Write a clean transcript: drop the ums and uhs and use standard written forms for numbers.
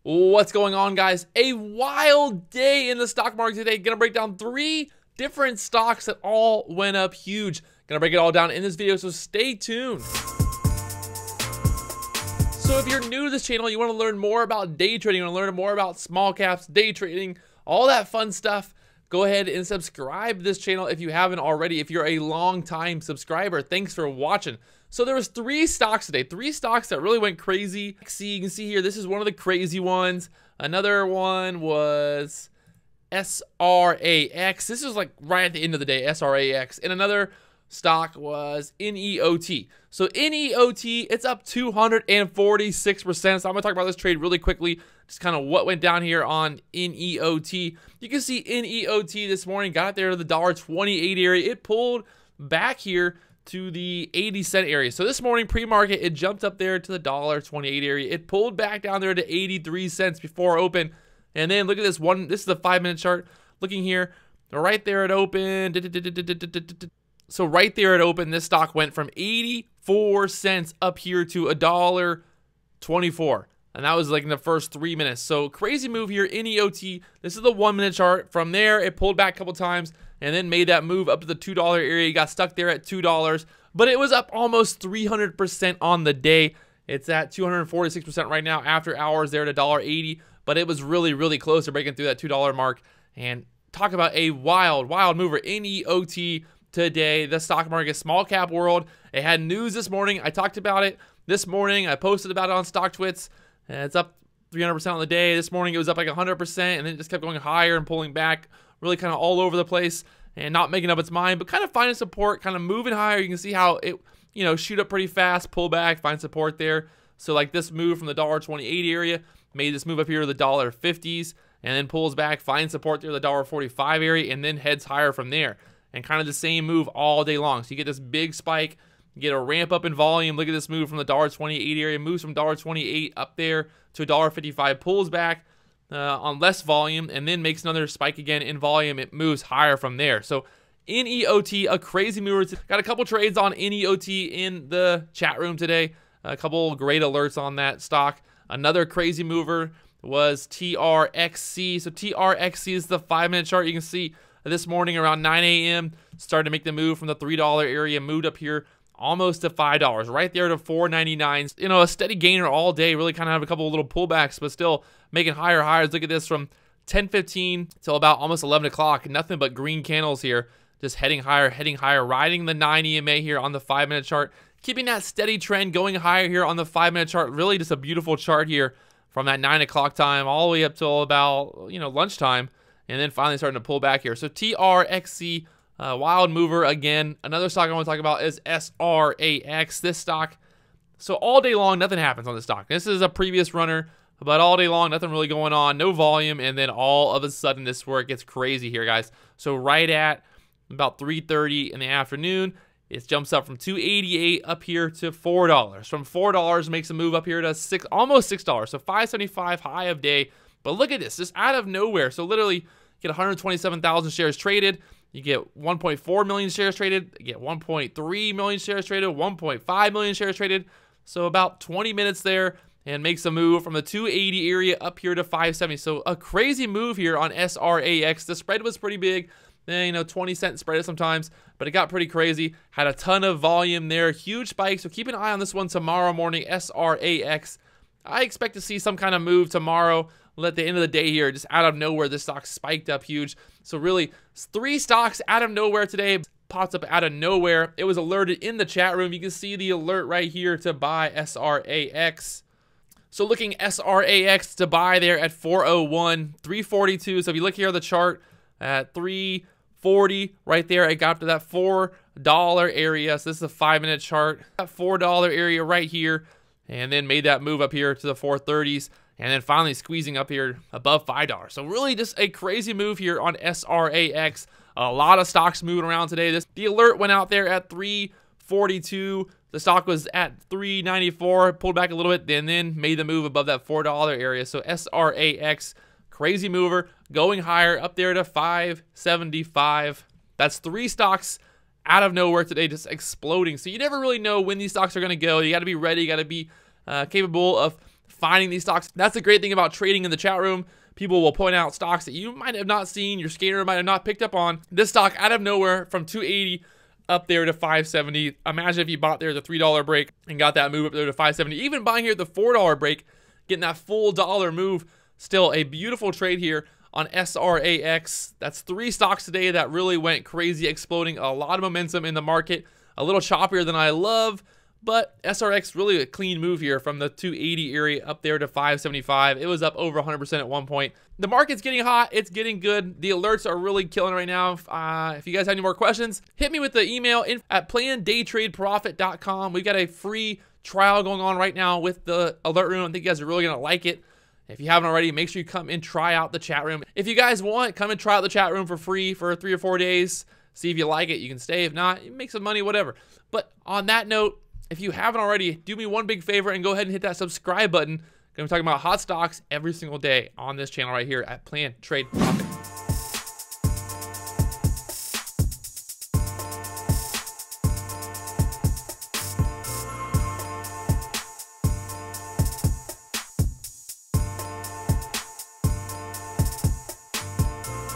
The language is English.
What's going on, guys? A wild day in the stock market today. Gonna break down 3 different stocks that all went up huge. Gonna break it all down in this video, so stay tuned. So if you're new to this channel, you want to learn more about day trading, you want to learn more about small caps, day trading, all that fun stuff, go ahead and subscribe to this channel if you haven't already. If you're a long-time subscriber, thanks for watching. So there was 3 stocks today, 3 stocks that really went crazy. See, you can see here, this is one of the crazy ones. Another one was SRAX. This is like right at the end of the day, SRAX. And another stock was NEOT. So NEOT, it's up 246%. So I'm gonna talk about this trade really quickly, just kind of what went down here on NEOT. You can see NEOT this morning got there to the $1.28 area. It pulled back here to the 80-cent area. So this morning pre-market, it jumped up there to the $1.28 area. It pulled back down there to 83 cents before open. And then look at this one. This is the 5-minute chart. Looking here, right there it opened. So right there it opened, this stock went from 84 cents up here to $1.24. And that was like in the first 3 minutes. So crazy move here, NEOT. This is the 1-minute chart. From there, it pulled back a couple times and then made that move up to the $2 area. You got stuck there at $2, but it was up almost 300% on the day. It's at 246% right now after hours there at $1.80, but it was really, really close to breaking through that $2 mark. And talk about a wild, wild mover, NEOT today. The stock market, small cap world. It had news this morning. I talked about it this morning. I posted about it on StockTwits. It's up 300% on the day. This morning it was up like 100%, and then it just kept going higher and pulling back, really kind of all over the place and not making up its mind, but kind of finding support, kind of moving higher. You can see how it, shoot up pretty fast, pull back, find support there. So like this move from the $1.28 area made this move up here to the $1.50s, and then pulls back, finds support there, the $1.45 area, and then heads higher from there. And kind of the same move all day long. So you get this big spike, you get a ramp up in volume. Look at this move from the $1.28 area, moves from $1.28 up there to $1.55, pulls back on less volume, and then makes another spike again in volume. It moves higher from there. So NEOT, a crazy mover. Got a couple trades on NEOT in the chat room today. A couple great alerts on that stock. Another crazy mover was TRXC. So TRXC is the 5-minute chart. You can see this morning around 9 a.m. started to make the move from the $3 area, moved up here almost to $5, right there to $4.99. A steady gainer all day, really kind of have a couple of little pullbacks, but still making higher highs. Look at this from 10:15 till about almost 11 o'clock. Nothing but green candles here, just heading higher, riding the 9 EMA here on the 5-minute chart, keeping that steady trend going higher here on the 5-minute chart. Really just a beautiful chart here from that 9 o'clock time all the way up till about, lunchtime. And then finally starting to pull back here. So TRXC, wild mover again. Another stock I want to talk about is SRAX. This stock, so all day long, nothing happens on this stock. This is a previous runner, but all day long, nothing really going on, no volume. And then all of a sudden, this is where it gets crazy here, guys. So right at about 3:30 in the afternoon, it jumps up from $2.88 up here to $4. From $4, makes a move up here to almost $6. So $5.75 high of day. But look at this, just out of nowhere. So literally, you get 127,000 shares traded. You get 1.4 million shares traded. You get 1.3 million shares traded, 1.5 million shares traded. So about 20 minutes there, and makes a move from the 280 area up here to 570. So a crazy move here on SRAX. The spread was pretty big. 20-cent spread sometimes, but it got pretty crazy. Had a ton of volume there, huge spike. So keep an eye on this one tomorrow morning, SRAX. I expect to see some kind of move tomorrow. At the end of the day here, just out of nowhere, this stock spiked up huge. So really, 3 stocks out of nowhere today, pops up out of nowhere. It was alerted in the chat room. You can see the alert right here to buy SRAX. So looking SRAX to buy there at 401, 342. So if you look here on the chart at 340, right there, it got up to that $4 area. So this is a 5-minute chart. That $4 area right here, and then made that move up here to the 430s. And then finally squeezing up here above $5. So really just a crazy move here on SRAX. A lot of stocks moving around today. The alert went out there at 342. The stock was at 394, pulled back a little bit, and then made the move above that $4 area. So SRAX, crazy mover, going higher up there to 575. That's 3 stocks out of nowhere today, just exploding. So you never really know when these stocks are going to go. You got to be ready. You got to be capable of finding these stocks. That's the great thing about trading in the chat room. People will point out stocks that you might have not seen, your scanner might have not picked up on. This stock out of nowhere from 280 up there to 570. Imagine if you bought there at the $3 break and got that move up there to 570. Even buying here at the $4 break, getting that full dollar move. Still a beautiful trade here on SRAX. That's 3 stocks today that really went crazy, exploding a lot of momentum in the market. A little choppier than I love, but SRX really a clean move here from the 280 area up there to 575. It was up over 100% at one point. The market's getting hot. It's getting good. The alerts are really killing right now. If you guys have any more questions, hit me with the email at plandaytradeprofit.com. We've got a free trial going on right now with the alert room. I think you guys are really going to like it. If you haven't already, make sure you come and try out the chat room. If you guys want, come and try out the chat room for free for 3 or 4 days. See if you like it. You can stay. If not, you make some money, whatever. But on that note, if you haven't already, do me one big favor and go ahead and hit that subscribe button. I'm talking about hot stocks every single day on this channel right here at Plan Trade Profit.